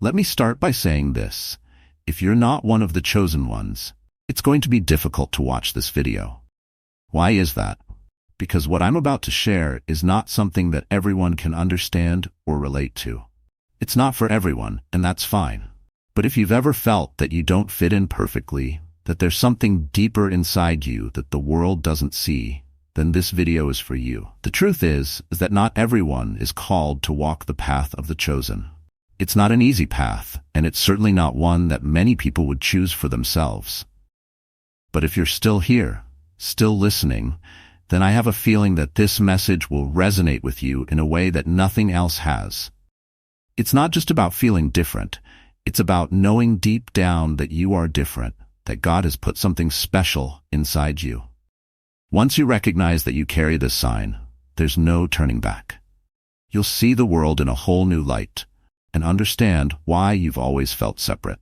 Let me start by saying this. If you're not one of the chosen ones, it's going to be difficult to watch this video. Why is that? Because what I'm about to share is not something that everyone can understand or relate to. It's not for everyone, and that's fine. But if you've ever felt that you don't fit in perfectly, that there's something deeper inside you that the world doesn't see, then this video is for you. The truth is that not everyone is called to walk the path of the chosen. It's not an easy path, and it's certainly not one that many people would choose for themselves. But if you're still here, still listening, then I have a feeling that this message will resonate with you in a way that nothing else has. It's not just about feeling different. It's about knowing deep down that you are different, that God has put something special inside you. Once you recognize that you carry this sign, there's no turning back. You'll see the world in a whole new light and understand why you've always felt separate.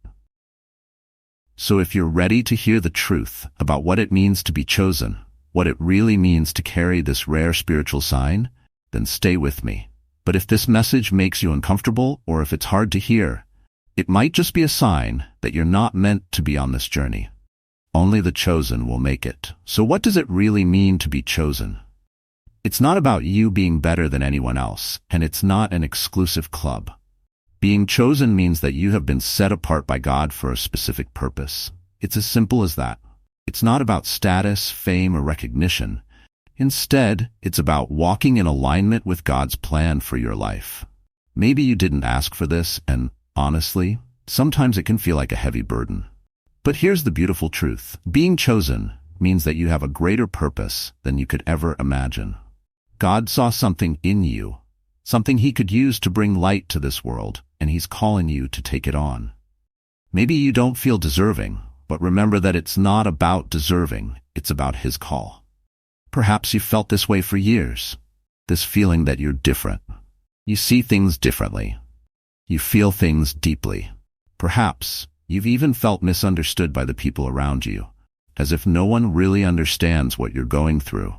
So if you're ready to hear the truth about what it means to be chosen, what it really means to carry this rare spiritual sign, then stay with me. But if this message makes you uncomfortable or if it's hard to hear, it might just be a sign that you're not meant to be on this journey. Only the chosen will make it. So what does it really mean to be chosen? It's not about you being better than anyone else, and it's not an exclusive club. Being chosen means that you have been set apart by God for a specific purpose. It's as simple as that. It's not about status, fame, or recognition. Instead, it's about walking in alignment with God's plan for your life. Maybe you didn't ask for this, and honestly, sometimes it can feel like a heavy burden. But here's the beautiful truth. Being chosen means that you have a greater purpose than you could ever imagine. God saw something in you, something He could use to bring light to this world, and He's calling you to take it on. Maybe you don't feel deserving, but remember that it's not about deserving, it's about His call. Perhaps you've felt this way for years, this feeling that you're different. You see things differently. You feel things deeply. Perhaps you've even felt misunderstood by the people around you, as if no one really understands what you're going through.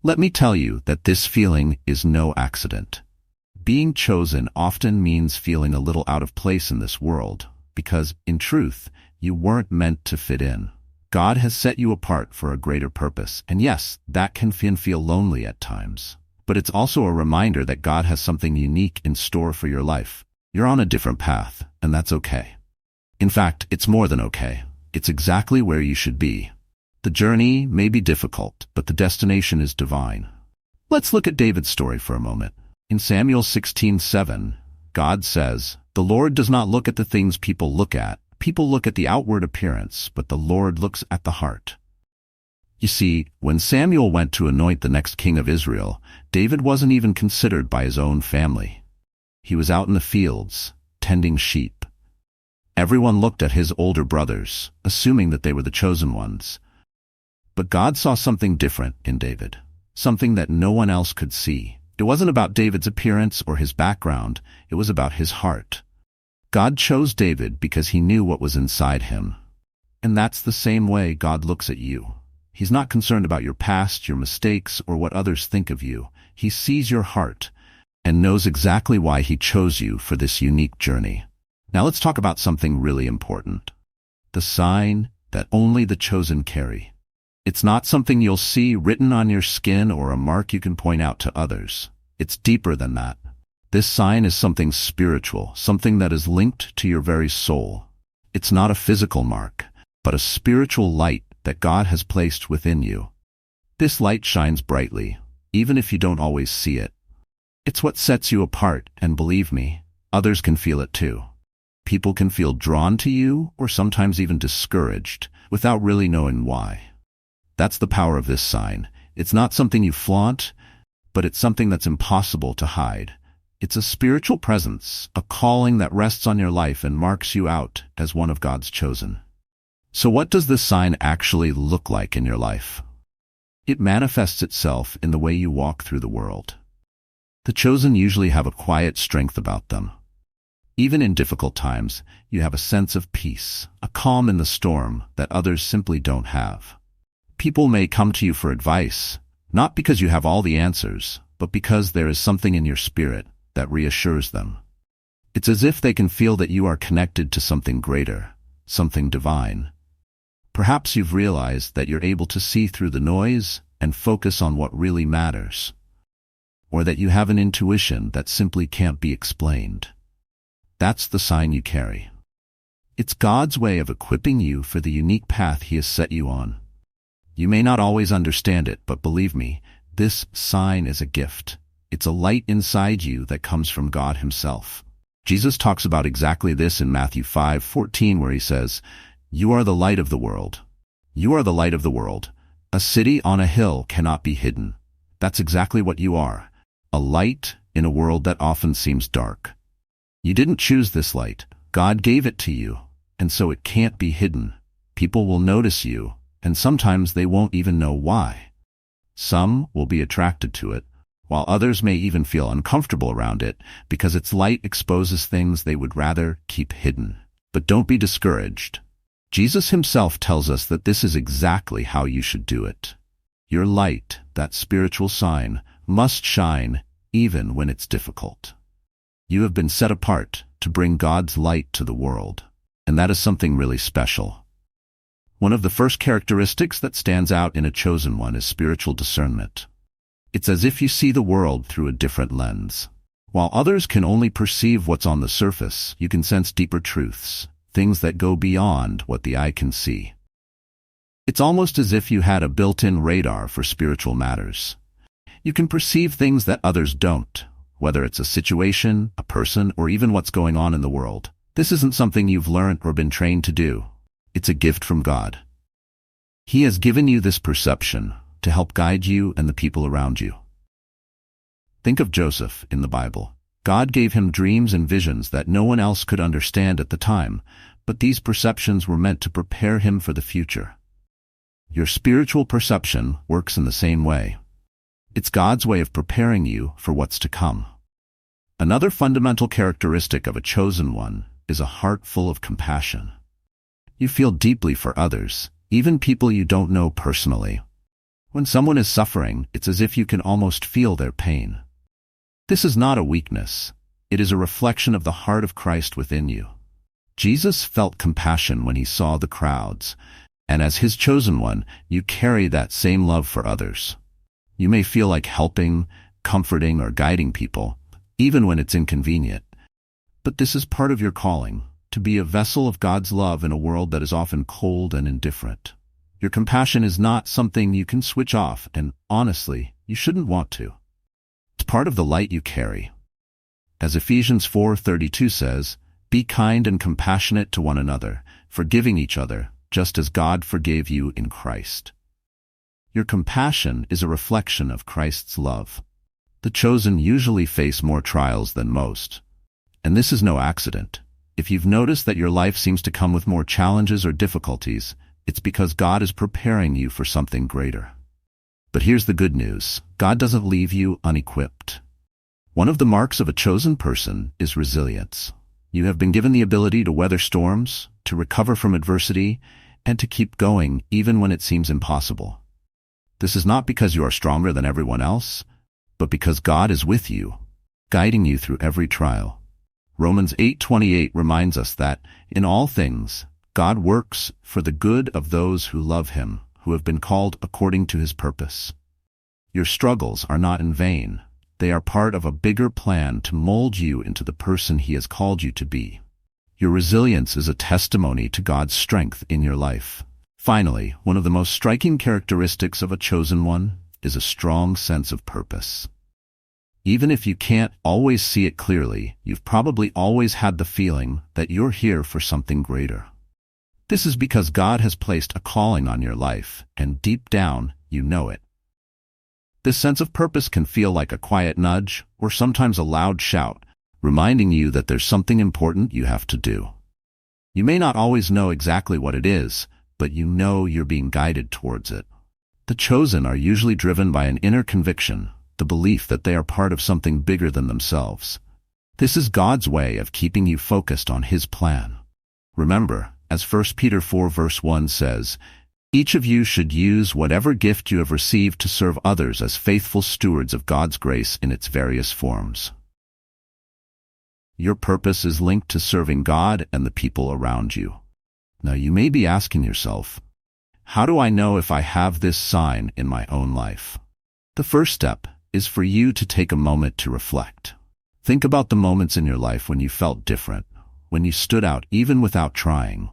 Let me tell you that this feeling is no accident. Being chosen often means feeling a little out of place in this world, because, in truth, you weren't meant to fit in. God has set you apart for a greater purpose, and yes, that can feel lonely at times. But it's also a reminder that God has something unique in store for your life. You're on a different path, and that's okay. In fact, it's more than okay. It's exactly where you should be. The journey may be difficult, but the destination is divine. Let's look at David's story for a moment. In Samuel 16:7, God says, "The Lord does not look at the things people look at. People look at the outward appearance, but the Lord looks at the heart." You see, when Samuel went to anoint the next king of Israel, David wasn't even considered by his own family. He was out in the fields, tending sheep. Everyone looked at his older brothers, assuming that they were the chosen ones. But God saw something different in David, something that no one else could see. It wasn't about David's appearance or his background, it was about his heart. God chose David because He knew what was inside him. And that's the same way God looks at you. He's not concerned about your past, your mistakes, or what others think of you. He sees your heart and knows exactly why He chose you for this unique journey. Now let's talk about something really important. The sign that only the chosen carry. It's not something you'll see written on your skin or a mark you can point out to others. It's deeper than that. This sign is something spiritual, something that is linked to your very soul. It's not a physical mark, but a spiritual light that God has placed within you. This light shines brightly, even if you don't always see it. It's what sets you apart, and believe me, others can feel it too. People can feel drawn to you, or sometimes even discouraged, without really knowing why. That's the power of this sign. It's not something you flaunt, but it's something that's impossible to hide. It's a spiritual presence, a calling that rests on your life and marks you out as one of God's chosen. So what does this sign actually look like in your life? It manifests itself in the way you walk through the world. The chosen usually have a quiet strength about them. Even in difficult times, you have a sense of peace, a calm in the storm that others simply don't have. People may come to you for advice, not because you have all the answers, but because there is something in your spirit that reassures them. It's as if they can feel that you are connected to something greater, something divine. Perhaps you've realized that you're able to see through the noise and focus on what really matters, or that you have an intuition that simply can't be explained. That's the sign you carry. It's God's way of equipping you for the unique path He has set you on. You may not always understand it, but believe me, this sign is a gift. It's a light inside you that comes from God Himself. Jesus talks about exactly this in Matthew 5:14, where He says, "You are the light of the world. You are the light of the world. A city on a hill cannot be hidden." That's exactly what you are, a light in a world that often seems dark. You didn't choose this light. God gave it to you, and so it can't be hidden. People will notice you, and sometimes they won't even know why. Some will be attracted to it, while others may even feel uncomfortable around it because its light exposes things they would rather keep hidden. But don't be discouraged. Jesus Himself tells us that this is exactly how you should do it. Your light, that spiritual sign, must shine even when it's difficult. You have been set apart to bring God's light to the world, and that is something really special. One of the first characteristics that stands out in a chosen one is spiritual discernment. It's as if you see the world through a different lens. While others can only perceive what's on the surface, you can sense deeper truths, things that go beyond what the eye can see. It's almost as if you had a built-in radar for spiritual matters. You can perceive things that others don't, whether it's a situation, a person, or even what's going on in the world. This isn't something you've learned or been trained to do. It's a gift from God. He has given you this perception to help guide you and the people around you. Think of Joseph in the Bible. God gave him dreams and visions that no one else could understand at the time, but these perceptions were meant to prepare him for the future. Your spiritual perception works in the same way. It's God's way of preparing you for what's to come. Another fundamental characteristic of a chosen one is a heart full of compassion. You feel deeply for others, even people you don't know personally. When someone is suffering, it's as if you can almost feel their pain. This is not a weakness. It is a reflection of the heart of Christ within you. Jesus felt compassion when He saw the crowds, and as His chosen one, you carry that same love for others. You may feel like helping, comforting, or guiding people, even when it's inconvenient. But this is part of your calling, to be a vessel of God's love in a world that is often cold and indifferent. Your compassion is not something you can switch off, and honestly, you shouldn't want to. It's part of the light you carry. As Ephesians 4:32 says, "Be kind and compassionate to one another, forgiving each other, just as God forgave you in Christ." Your compassion is a reflection of Christ's love. The chosen usually face more trials than most, and this is no accident. If you've noticed that your life seems to come with more challenges or difficulties, it's because God is preparing you for something greater. But here's the good news. God doesn't leave you unequipped. One of the marks of a chosen person is resilience. You have been given the ability to weather storms, to recover from adversity, and to keep going even when it seems impossible. This is not because you are stronger than everyone else, but because God is with you, guiding you through every trial. Romans 8:28 reminds us that, in all things, God works for the good of those who love Him, who have been called according to His purpose. Your struggles are not in vain. They are part of a bigger plan to mold you into the person He has called you to be. Your resilience is a testimony to God's strength in your life. Finally, one of the most striking characteristics of a chosen one is a strong sense of purpose. Even if you can't always see it clearly, you've probably always had the feeling that you're here for something greater. This is because God has placed a calling on your life, and deep down, you know it. This sense of purpose can feel like a quiet nudge, or sometimes a loud shout, reminding you that there's something important you have to do. You may not always know exactly what it is, but you know you're being guided towards it. The chosen are usually driven by an inner conviction, the belief that they are part of something bigger than themselves. This is God's way of keeping you focused on His plan. Remember, as 1 Peter 4:1 says, "Each of you should use whatever gift you have received to serve others as faithful stewards of God's grace in its various forms." Your purpose is linked to serving God and the people around you. Now you may be asking yourself, how do I know if I have this sign in my own life? The first step is for you to take a moment to reflect. Think about the moments in your life when you felt different, when you stood out even without trying.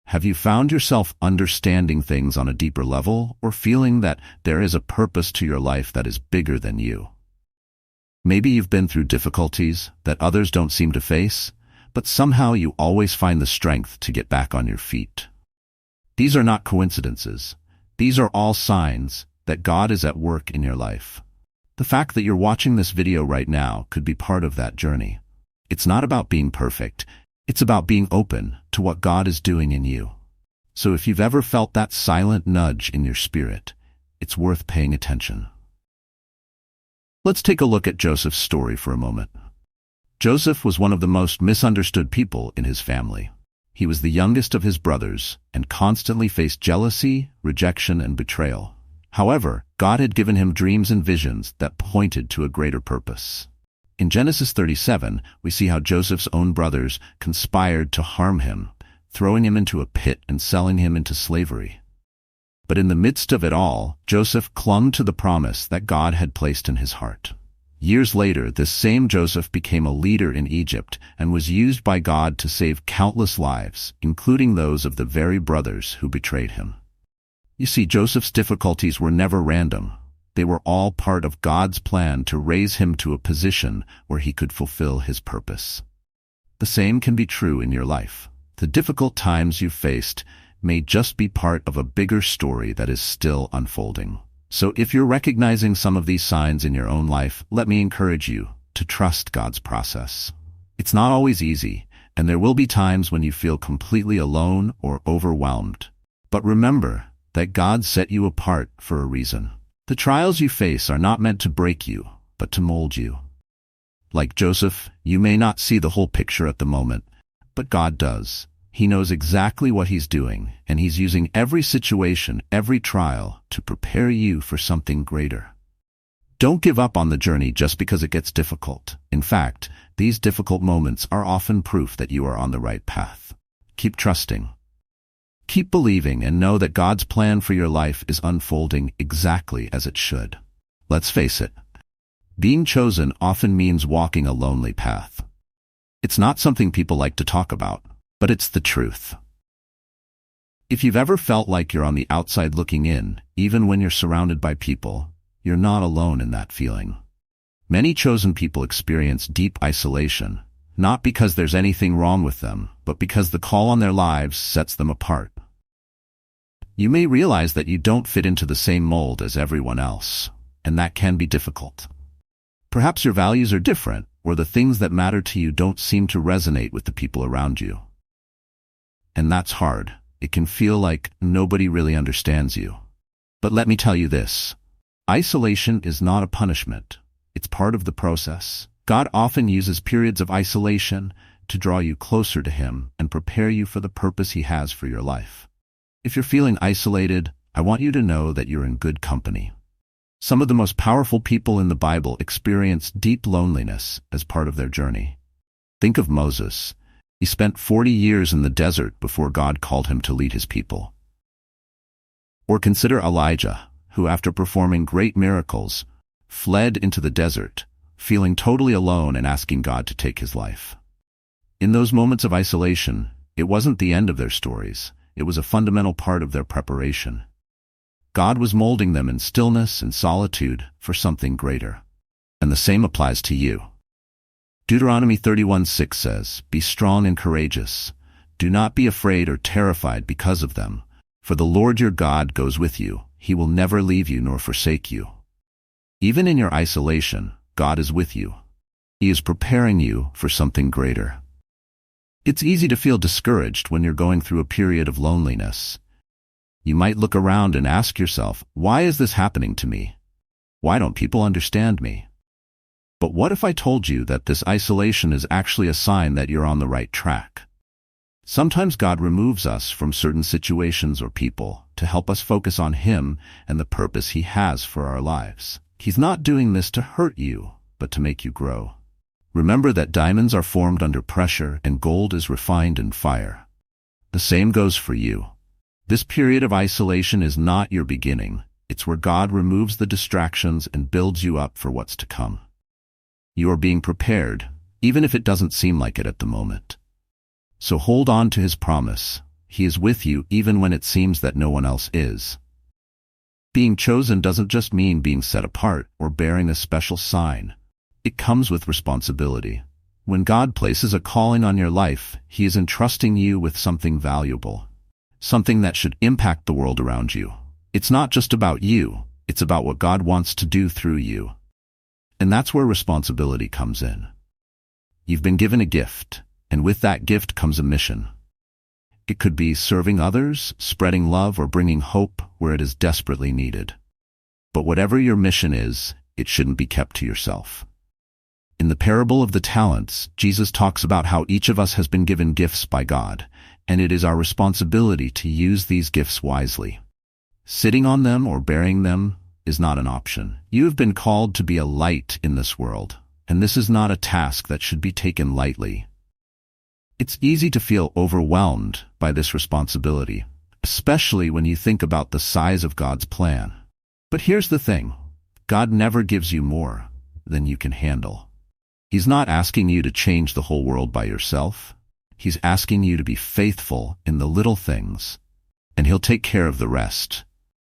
Have you found yourself understanding things on a deeper level or feeling that there is a purpose to your life that is bigger than you? Maybe you've been through difficulties that others don't seem to face, but somehow you always find the strength to get back on your feet. These are not coincidences. These are all signs that God is at work in your life. The fact that you're watching this video right now could be part of that journey. It's not about being perfect. It's about being open to what God is doing in you. So if you've ever felt that silent nudge in your spirit, it's worth paying attention. Let's take a look at Joseph's story for a moment. Joseph was one of the most misunderstood people in his family. He was the youngest of his brothers and constantly faced jealousy, rejection, and betrayal. However, God had given him dreams and visions that pointed to a greater purpose. In Genesis 37, we see how Joseph's own brothers conspired to harm him, throwing him into a pit and selling him into slavery. But in the midst of it all, Joseph clung to the promise that God had placed in his heart. Years later, this same Joseph became a leader in Egypt and was used by God to save countless lives, including those of the very brothers who betrayed him. You see, Joseph's difficulties were never random. They were all part of God's plan to raise him to a position where he could fulfill his purpose. The same can be true in your life. The difficult times you've faced may just be part of a bigger story that is still unfolding. So if you're recognizing some of these signs in your own life, let me encourage you to trust God's process. It's not always easy, and there will be times when you feel completely alone or overwhelmed. But remember that God set you apart for a reason. The trials you face are not meant to break you, but to mold you. Like Joseph, you may not see the whole picture at the moment, but God does. He knows exactly what he's doing, and he's using every situation, every trial, to prepare you for something greater. Don't give up on the journey just because it gets difficult. In fact, these difficult moments are often proof that you are on the right path. Keep trusting. Keep believing and know that God's plan for your life is unfolding exactly as it should. Let's face it, being chosen often means walking a lonely path. It's not something people like to talk about, but it's the truth. If you've ever felt like you're on the outside looking in, even when you're surrounded by people, you're not alone in that feeling. Many chosen people experience deep isolation, not because there's anything wrong with them, but because the call on their lives sets them apart. You may realize that you don't fit into the same mold as everyone else, and that can be difficult. Perhaps your values are different, or the things that matter to you don't seem to resonate with the people around you. And that's hard. It can feel like nobody really understands you. But let me tell you this. Isolation is not a punishment. It's part of the process. God often uses periods of isolation to draw you closer to Him and prepare you for the purpose He has for your life. If you're feeling isolated, I want you to know that you're in good company. Some of the most powerful people in the Bible experienced deep loneliness as part of their journey. Think of Moses. He spent 40 years in the desert before God called him to lead his people. Or consider Elijah, who after performing great miracles, fled into the desert, feeling totally alone and asking God to take his life. In those moments of isolation, it wasn't the end of their stories. It was a fundamental part of their preparation. God was molding them in stillness and solitude for something greater. And the same applies to you. Deuteronomy 31:6 says, "Be strong and courageous. Do not be afraid or terrified because of them, for the Lord your God goes with you. He will never leave you nor forsake you." Even in your isolation, God is with you. He is preparing you for something greater. It's easy to feel discouraged when you're going through a period of loneliness. You might look around and ask yourself, why is this happening to me? Why don't people understand me? But what if I told you that this isolation is actually a sign that you're on the right track? Sometimes God removes us from certain situations or people to help us focus on Him and the purpose He has for our lives. He's not doing this to hurt you, but to make you grow. Remember that diamonds are formed under pressure and gold is refined in fire. The same goes for you. This period of isolation is not your beginning. It's where God removes the distractions and builds you up for what's to come. You are being prepared, even if it doesn't seem like it at the moment. So hold on to His promise. He is with you even when it seems that no one else is. Being chosen doesn't just mean being set apart or bearing a special sign. It comes with responsibility. When God places a calling on your life, He is entrusting you with something valuable, something that should impact the world around you. It's not just about you, it's about what God wants to do through you. And that's where responsibility comes in. You've been given a gift, and with that gift comes a mission. It could be serving others, spreading love, or bringing hope where it is desperately needed. But whatever your mission is, it shouldn't be kept to yourself. In the parable of the talents, Jesus talks about how each of us has been given gifts by God, and it is our responsibility to use these gifts wisely. Sitting on them or burying them is not an option. You have been called to be a light in this world, and this is not a task that should be taken lightly. It's easy to feel overwhelmed by this responsibility, especially when you think about the size of God's plan. But here's the thing, God never gives you more than you can handle. He's not asking you to change the whole world by yourself. He's asking you to be faithful in the little things, and He'll take care of the rest.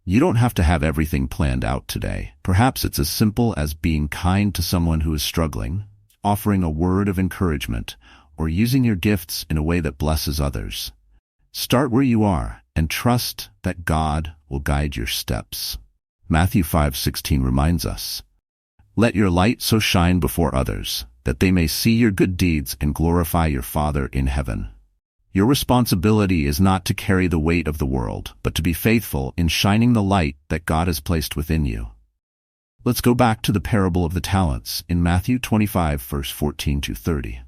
You don't have to have everything planned out today. Perhaps it's as simple as being kind to someone who is struggling, offering a word of encouragement, or using your gifts in a way that blesses others. Start where you are and trust that God will guide your steps. Matthew 5:16 reminds us, "Let your light so shine before others, that they may see your good deeds and glorify your Father in heaven." Your responsibility is not to carry the weight of the world, but to be faithful in shining the light that God has placed within you. Let's go back to the parable of the talents in Matthew 25, verse 14-30.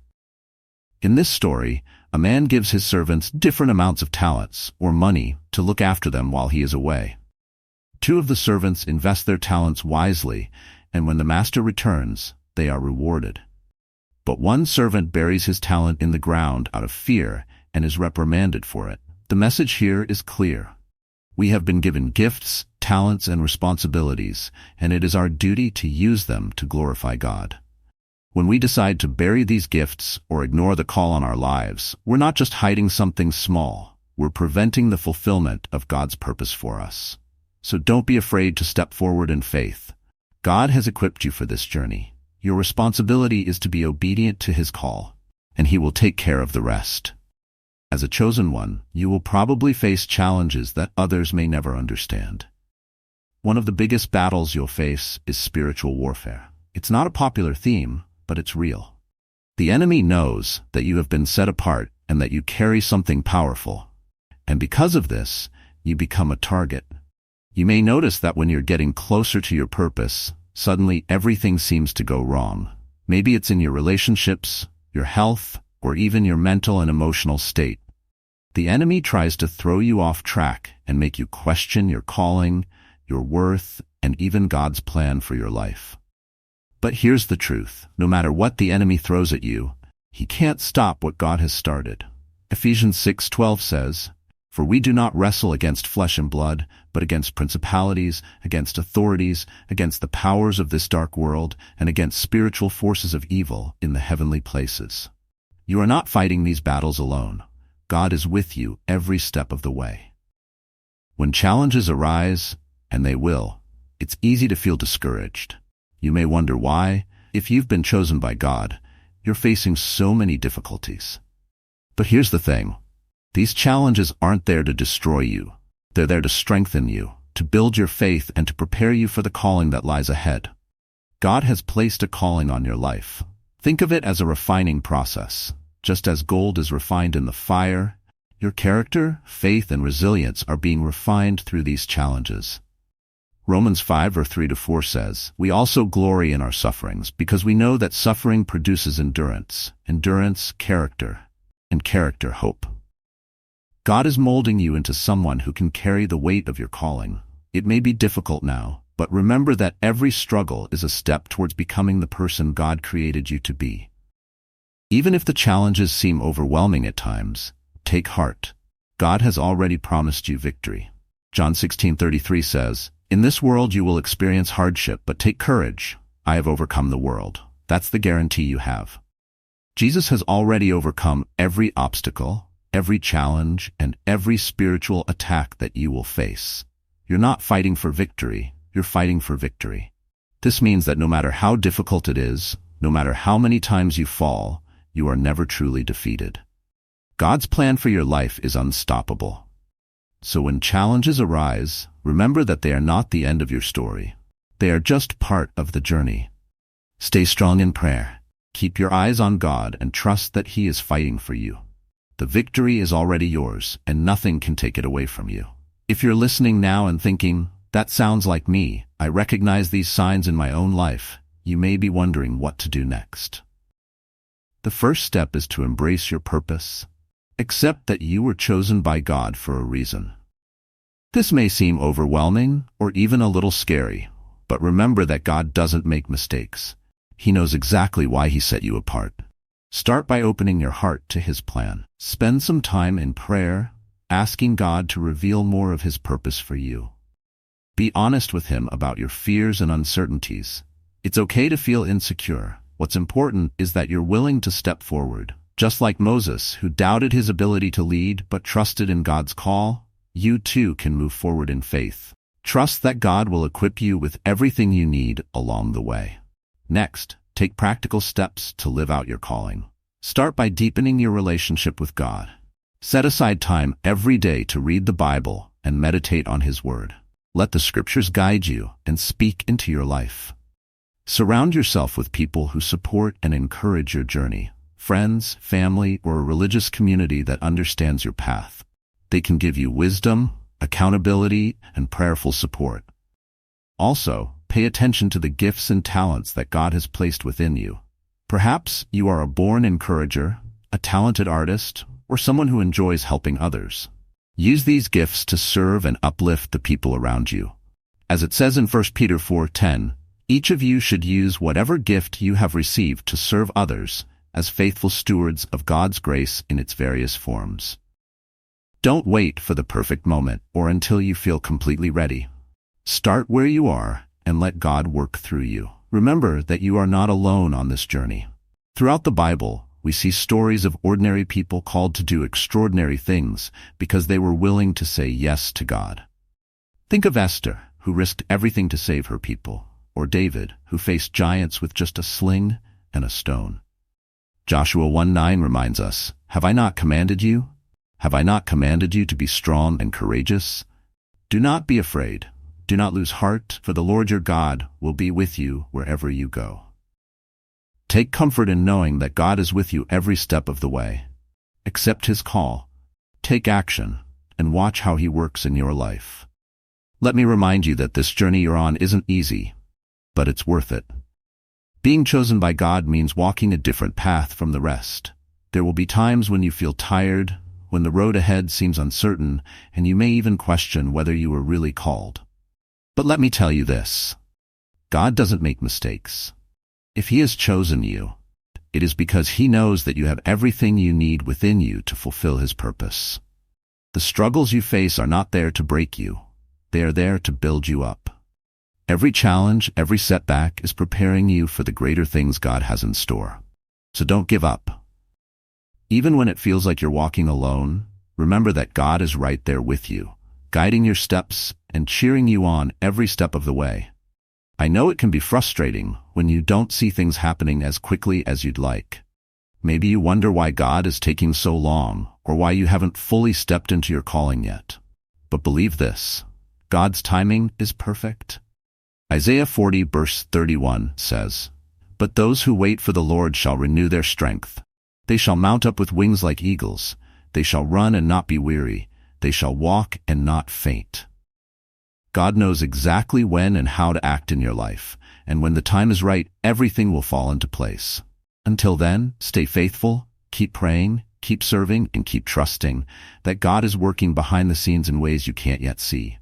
In this story, a man gives his servants different amounts of talents, or money, to look after them while he is away. 2 of the servants invest their talents wisely, and when the master returns, they are rewarded. But one servant buries his talent in the ground out of fear and is reprimanded for it. The message here is clear. We have been given gifts, talents, and responsibilities, and it is our duty to use them to glorify God. When we decide to bury these gifts or ignore the call on our lives, we're not just hiding something small, we're preventing the fulfillment of God's purpose for us. So don't be afraid to step forward in faith. God has equipped you for this journey. Your responsibility is to be obedient to His call, and He will take care of the rest. As a chosen one, you will probably face challenges that others may never understand. One of the biggest battles you'll face is spiritual warfare. It's not a popular theme, but it's real. The enemy knows that you have been set apart and that you carry something powerful. And because of this, you become a target. You may notice that when you're getting closer to your purpose, suddenly everything seems to go wrong. Maybe it's in your relationships, your health, or even your mental and emotional state. The enemy tries to throw you off track and make you question your calling, your worth, and even God's plan for your life. But here's the truth. No matter what the enemy throws at you, he can't stop what God has started. Ephesians 6:12 says, "For we do not wrestle against flesh and blood, but against principalities, against authorities, against the powers of this dark world, and against spiritual forces of evil in the heavenly places." You are not fighting these battles alone. God is with you every step of the way. When challenges arise, and they will, it's easy to feel discouraged. You may wonder why, if you've been chosen by God, you're facing so many difficulties. But here's the thing. These challenges aren't there to destroy you. They're there to strengthen you, to build your faith, and to prepare you for the calling that lies ahead. God has placed a calling on your life. Think of it as a refining process. Just as gold is refined in the fire, your character, faith, and resilience are being refined through these challenges. Romans 5:3-4 says, "We also glory in our sufferings, because we know that suffering produces endurance, endurance, character, and character, hope." God is molding you into someone who can carry the weight of your calling. It may be difficult now, but remember that every struggle is a step towards becoming the person God created you to be. Even if the challenges seem overwhelming at times, take heart. God has already promised you victory. John 16:33 says, "In this world you will experience hardship, but take courage. I have overcome the world." That's the guarantee you have. Jesus has already overcome every obstacle, every challenge, and every spiritual attack that you will face. You're not fighting for victory, you're fighting for victory. This means that no matter how difficult it is, no matter how many times you fall, you are never truly defeated. God's plan for your life is unstoppable. So when challenges arise, remember that they are not the end of your story. They are just part of the journey. Stay strong in prayer. Keep your eyes on God and trust that He is fighting for you. The victory is already yours, and nothing can take it away from you. If you're listening now and thinking, "That sounds like me, I recognize these signs in my own life," you may be wondering what to do next. The first step is to embrace your purpose. Accept that you were chosen by God for a reason. This may seem overwhelming or even a little scary, but remember that God doesn't make mistakes. He knows exactly why He set you apart. Start by opening your heart to His plan. Spend some time in prayer, asking God to reveal more of His purpose for you. Be honest with Him about your fears and uncertainties. It's okay to feel insecure. What's important is that you're willing to step forward. Just like Moses, who doubted his ability to lead but trusted in God's call, you too can move forward in faith. Trust that God will equip you with everything you need along the way. Next, take practical steps to live out your calling. Start by deepening your relationship with God. Set aside time every day to read the Bible and meditate on His Word. Let the Scriptures guide you and speak into your life. Surround yourself with people who support and encourage your journey. Friends, family, or a religious community that understands your path. They can give you wisdom, accountability, and prayerful support. Also, pay attention to the gifts and talents that God has placed within you. Perhaps you are a born encourager, a talented artist, or someone who enjoys helping others. Use these gifts to serve and uplift the people around you. As it says in 1 Peter 4:10, each of you should use whatever gift you have received to serve others as faithful stewards of God's grace in its various forms. Don't wait for the perfect moment or until you feel completely ready. Start where you are and let God work through you. Remember that you are not alone on this journey. Throughout the Bible, we see stories of ordinary people called to do extraordinary things because they were willing to say yes to God. Think of Esther, who risked everything to save her people, or David, who faced giants with just a sling and a stone. Joshua 1:9 reminds us, "Have I not commanded you? Have I not commanded you to be strong and courageous? Do not be afraid. Do not lose heart, for the Lord your God will be with you wherever you go." Take comfort in knowing that God is with you every step of the way. Accept His call, take action, and watch how He works in your life. Let me remind you that this journey you're on isn't easy, but it's worth it. Being chosen by God means walking a different path from the rest. There will be times when you feel tired, when the road ahead seems uncertain, and you may even question whether you were really called. But let me tell you this: God doesn't make mistakes. If He has chosen you, it is because He knows that you have everything you need within you to fulfill His purpose. The struggles you face are not there to break you. They are there to build you up. Every challenge, every setback is preparing you for the greater things God has in store. So don't give up. Even when it feels like you're walking alone, remember that God is right there with you, guiding your steps and cheering you on every step of the way. I know it can be frustrating when you don't see things happening as quickly as you'd like. Maybe you wonder why God is taking so long, or why you haven't fully stepped into your calling yet. But believe this: God's timing is perfect. Isaiah 40 verse 31 says, "But those who wait for the Lord shall renew their strength. They shall mount up with wings like eagles. They shall run and not be weary. They shall walk and not faint." God knows exactly when and how to act in your life, and when the time is right, everything will fall into place. Until then, stay faithful, keep praying, keep serving, and keep trusting that God is working behind the scenes in ways you can't yet see.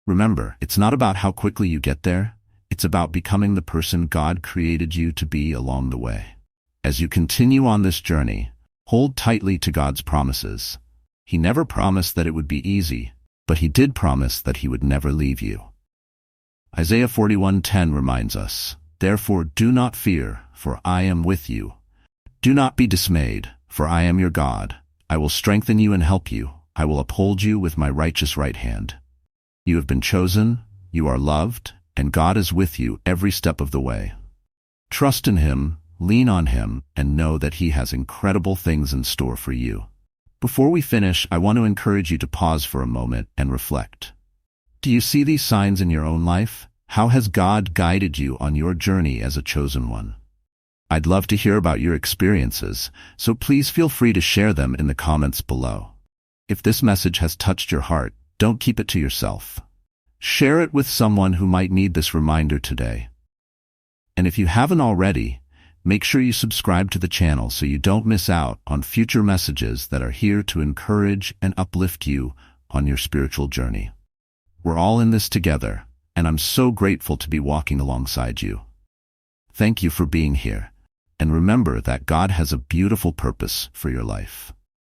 Remember, it's not about how quickly you get there. It's about becoming the person God created you to be along the way. As you continue on this journey, hold tightly to God's promises. He never promised that it would be easy, but He did promise that He would never leave you. Isaiah 41:10 reminds us, "Therefore do not fear, for I am with you. Do not be dismayed, for I am your God. I will strengthen you and help you. I will uphold you with my righteous right hand." You have been chosen, you are loved, and God is with you every step of the way. Trust in Him, lean on Him, and know that He has incredible things in store for you. Before we finish, I want to encourage you to pause for a moment and reflect. Do you see these signs in your own life? How has God guided you on your journey as a chosen one? I'd love to hear about your experiences, so please feel free to share them in the comments below. If this message has touched your heart, don't keep it to yourself. Share it with someone who might need this reminder today. And if you haven't already, make sure you subscribe to the channel so you don't miss out on future messages that are here to encourage and uplift you on your spiritual journey. We're all in this together, and I'm so grateful to be walking alongside you. Thank you for being here, and remember that God has a beautiful purpose for your life.